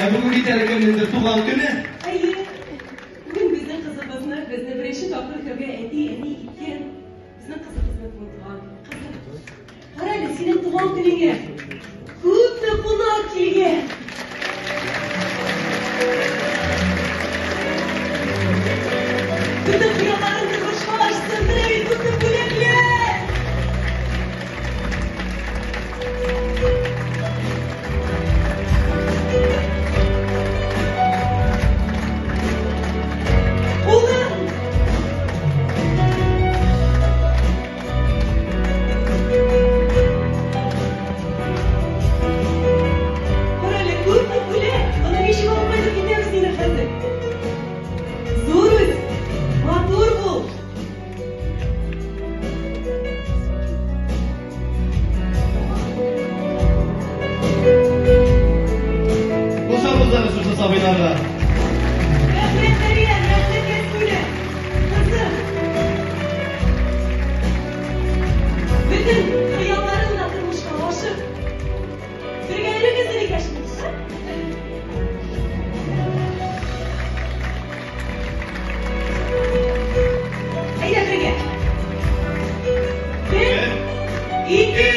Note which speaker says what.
Speaker 1: Бүгін кетер екенінде туған күні.
Speaker 2: Бүгін біздің қызымызны, бізді бірінші тапқыр әди еткен біздің қызымыздың туған күні. Қара әлі, сенің туған күніңе көпті қонақ келген. Bütün kıyamalarını kuşmalaştın, direği tutun güleyle. Oğlum! Orayla tutun güle, ona bir şey olmaydı gidiyoruz yine hazır. Zoruz! Матур бул.
Speaker 1: Қошамыздар жүрсі сабайларға.
Speaker 2: Рахмет Мария, рахмет Ясмина. Кызым. Bütün kıyamlarınla kırmışka aşık. Sürgенлік іздерек ашымызша. Haydi birge. Bir, iki,